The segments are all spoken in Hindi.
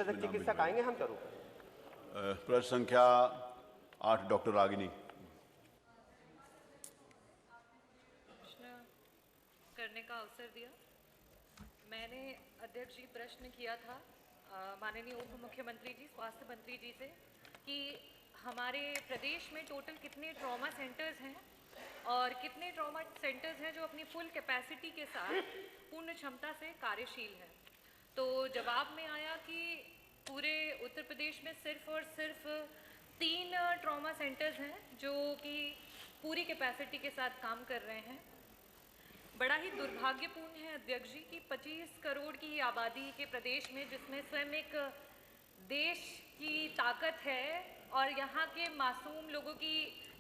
विशेषज्ञ चिकित्सक आएंगे हम जरूर। प्रश्न संख्या 8 डॉक्टर रागिनी। प्रश्न करने का अवसर दिया। मैंने अध्यक्ष जी प्रश्न किया था माननीय उप मुख्यमंत्री जी, स्वास्थ्य मंत्री जी से कि हमारे प्रदेश में टोटल कितने ट्रॉमा सेंटर्स हैं और कितने ट्रॉमा सेंटर्स हैं जो अपनी फुल कैपेसिटी के साथ पूर्ण क्षमता से कार्यशील हैं। तो जवाब में आया कि पूरे उत्तर प्रदेश में सिर्फ और सिर्फ 3 ट्रॉमा सेंटर्स हैं जो कि पूरी कैपेसिटी के साथ काम कर रहे हैं। बड़ा ही दुर्भाग्यपूर्ण है अध्यक्ष जी कि 25 करोड़ की आबादी के प्रदेश में, जिसमें स्वयं एक देश की ताकत है और यहाँ के मासूम लोगों की,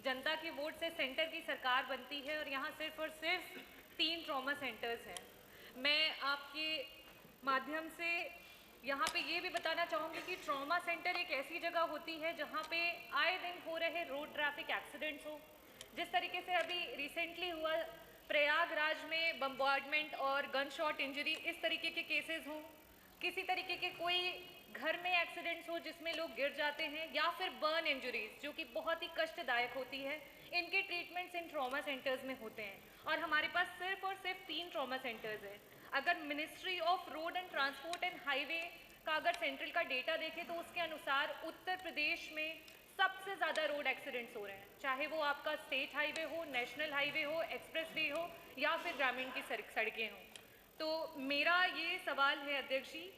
जनता के वोट से सेंटर की सरकार बनती है और यहाँ सिर्फ और सिर्फ 3 ट्रॉमा सेंटर्स हैं। मैं आपके माध्यम से यहाँ पे ये भी बताना चाहूँगी कि ट्रॉमा सेंटर एक ऐसी जगह होती है जहाँ पे आए दिन हो रहे रोड ट्रैफिक एक्सीडेंट्स हो। जिस तरीके से अभी रिसेंटली हुआ प्रयागराज में बम्बार्डमेंट और गन शॉट इंजरी, इस तरीके के केसेस हों, किसी तरीके के कोई घर में एक्सीडेंट्स हो जिसमें लोग गिर जाते हैं, या फिर बर्न इंजरीज जो कि बहुत ही कष्टदायक होती है, इनके ट्रीटमेंट्स इन ट्रॉमा सेंटर्स में होते हैं। और हमारे पास सिर्फ और सिर्फ 3 ट्रॉमा सेंटर्स हैं। अगर ministry of road and transport and highway का अगर सेंट्रल का डेटा देखें तो उसके अनुसार उत्तर प्रदेश में सबसे ज़्यादा रोड एक्सीडेंट्स हो रहे हैं, चाहे वो आपका स्टेट हाईवे हो, नेशनल हाईवे हो, एक्सप्रेसवे हो या फिर ग्रामीण की सड़कें हों। तो मेरा ये सवाल है अध्यक्ष जी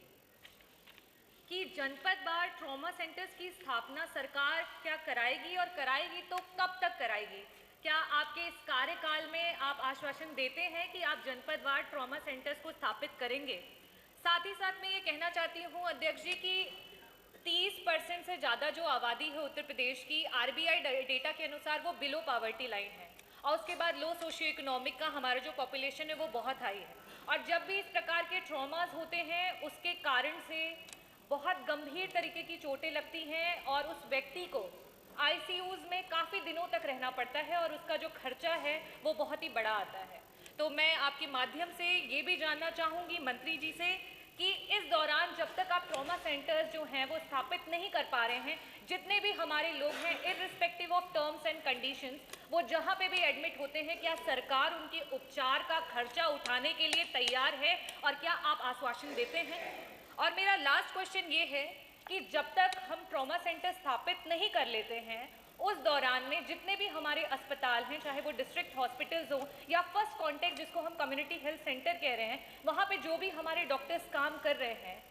कि जनपद वार ट्रॉमा सेंटर्स की स्थापना सरकार क्या कराएगी और कराएगी तो कब तक कराएगी? क्या आपके इस कार्यकाल में आप आश्वासन देते हैं कि आप जनपद वार ट्रॉमा सेंटर्स को स्थापित करेंगे? साथ ही साथ मैं ये कहना चाहती हूँ अध्यक्ष जी कि 30% से ज़्यादा जो आबादी है उत्तर प्रदेश की, आरबीआई डेटा के अनुसार वो बिलो पॉवर्टी लाइन है, और उसके बाद लो सोशियो इकोनॉमिक का हमारा जो पॉपुलेशन है वो बहुत हाई है। और जब भी इस प्रकार के ट्रॉमास होते हैं उसके कारण से बहुत गंभीर तरीके की चोटें लगती हैं और उस व्यक्ति को आईसीयूज़ में काफ़ी दिनों तक रहना पड़ता है और उसका जो खर्चा है वो बहुत ही बड़ा आता है। तो मैं आपके माध्यम से ये भी जानना चाहूँगी मंत्री जी से कि इस दौरान जब तक आप ट्रॉमा सेंटर्स जो हैं वो स्थापित नहीं कर पा रहे हैं, जितने भी हमारे लोग हैं irrespective of terms and conditions, वो जहाँ पे भी एडमिट होते हैं, क्या सरकार उनके उपचार का खर्चा उठाने के लिए तैयार है और क्या आप आश्वासन देते हैं? और मेरा लास्ट क्वेश्चन ये है कि जब तक हम ट्रॉमा सेंटर स्थापित नहीं कर लेते हैं उस दौरान में जितने भी हमारे अस्पताल हैं, चाहे वो डिस्ट्रिक्ट हॉस्पिटल्स हो या फर्स्ट कॉन्टैक्ट जिसको हम कम्युनिटी हेल्थ सेंटर कह रहे हैं, वहाँ पे जो भी हमारे डॉक्टर्स काम कर रहे हैं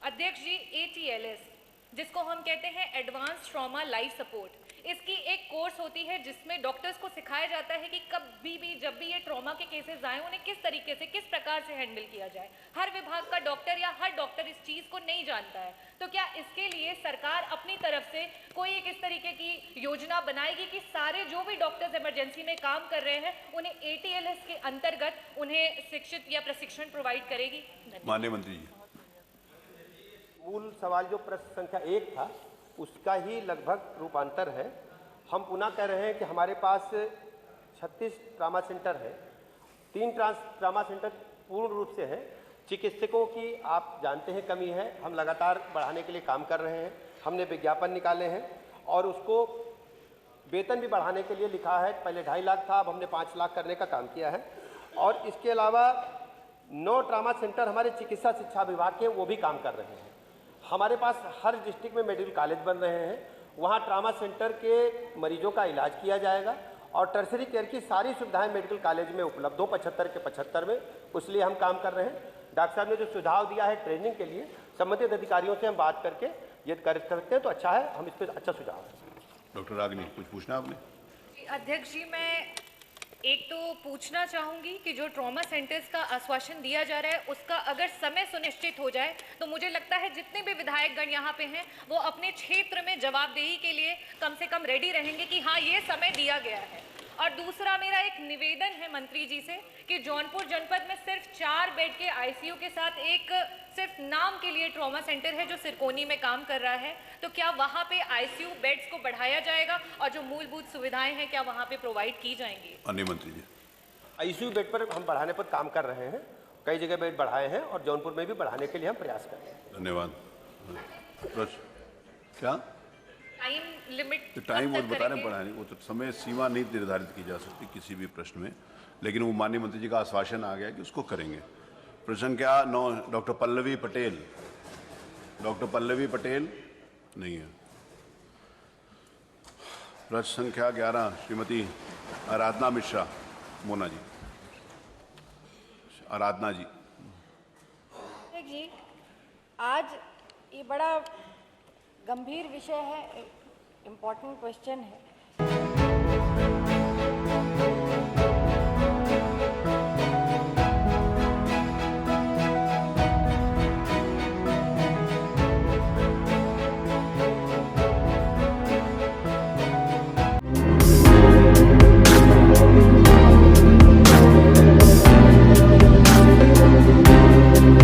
अध्यक्ष जी, ATLS जिसको हम कहते हैं एडवांस ट्रॉमा लाइफ सपोर्ट, इसकी एक कोर्स होती है जिसमें डॉक्टर्स को सिखाया जाता है कि कभी भी जब भी ये ट्रॉमा के केसेस आए उन्हें किस तरीके से, किस प्रकार से हैंडल किया जाए। हर विभाग का डॉक्टर या हर डॉक्टर इस चीज़ को नहीं जानता है। तो क्या इसके लिए सरकार अपनी तरफ से कोई एक इस तरीके की योजना बनाएगी कि सारे जो भी डॉक्टर्स इमरजेंसी में काम कर रहे हैं उन्हें ATLS के अंतर्गत उन्हें शिक्षित या प्रशिक्षण प्रोवाइड करेगी? माननीय मंत्री जी। मूल सवाल जो प्रश्न संख्या 1 था उसका ही लगभग रूपांतर है। हम पुनः कह रहे हैं कि हमारे पास 36 ट्रामा सेंटर है, 3 ट्रामा सेंटर पूर्ण रूप से हैं। चिकित्सकों की आप जानते हैं कमी है, हम लगातार बढ़ाने के लिए काम कर रहे हैं। हमने विज्ञापन निकाले हैं और उसको वेतन भी बढ़ाने के लिए लिखा है। पहले 2.5 लाख था, अब हमने 5 लाख करने का काम किया है। और इसके अलावा 9 ट्रामा सेंटर हमारे चिकित्सा शिक्षा विभाग के, वो भी काम कर रहे हैं। हमारे पास हर डिस्ट्रिक्ट में मेडिकल कॉलेज बन रहे हैं, वहाँ ट्रामा सेंटर के मरीजों का इलाज किया जाएगा और टर्सरी केयर की सारी सुविधाएं मेडिकल कॉलेज में उपलब्ध हो 75 के 75 में, इसलिए हम काम कर रहे हैं। डॉक्टर साहब ने जो सुझाव दिया है ट्रेनिंग के लिए, संबंधित अधिकारियों से हम बात करके ये कर सकते हैं तो अच्छा है, हम इस पर अच्छा सुझाव है। डॉक्टर रागिनी, कुछ पूछना आपने? अध्यक्ष जी, मैं एक तो पूछना चाहूँगी कि जो ट्रॉमा सेंटर्स का आश्वासन दिया जा रहा है उसका अगर समय सुनिश्चित हो जाए तो मुझे लगता है जितने भी विधायकगण यहाँ पे हैं वो अपने क्षेत्र में जवाबदेही के लिए कम से कम रेडी रहेंगे कि हाँ ये समय दिया गया है। और दूसरा मेरा एक निवेदन है मंत्री जी से कि जौनपुर जनपद में सिर्फ 4 बेड के आईसीयू के साथ एक सिर्फ नाम के लिए ट्रॉमा सेंटर है जो सिरकोनी में काम कर रहा है, तो क्या वहाँ पे आईसीयू बेड्स को बढ़ाया जाएगा और जो मूलभूत सुविधाएं हैं क्या वहाँ पे प्रोवाइड की जाएंगी? अन्य मंत्री जी। आईसीयू बेड पर हम बढ़ाने पर काम कर रहे हैं, कई जगह बेड बढ़ाए हैं और जौनपुर में भी बढ़ाने के लिए हम प्रयास कर रहे हैं। धन्यवाद। प्रश्न क्या टाइम लिमिट तो टाइम वो बता रहे हैं पढ़ा नहीं, वो तो समय सीमा नहीं निर्धारित की जा सकती किसी भी प्रश्न में, लेकिन वो माननीय मंत्री जी का आश्वासन आ गया कि उसको करेंगे। प्रश्न संख्या 9 डॉक्टर पल्लवी पटेल। डॉक्टर पल्लवी पटेल नहीं है। प्रश्न संख्या 11 श्रीमती आराधना मिश्रा। मोना जी, आराधना जी। जी, आज ये बड़ा गंभीर विषय है, इम्पोर्टेंट क्वेश्चन है।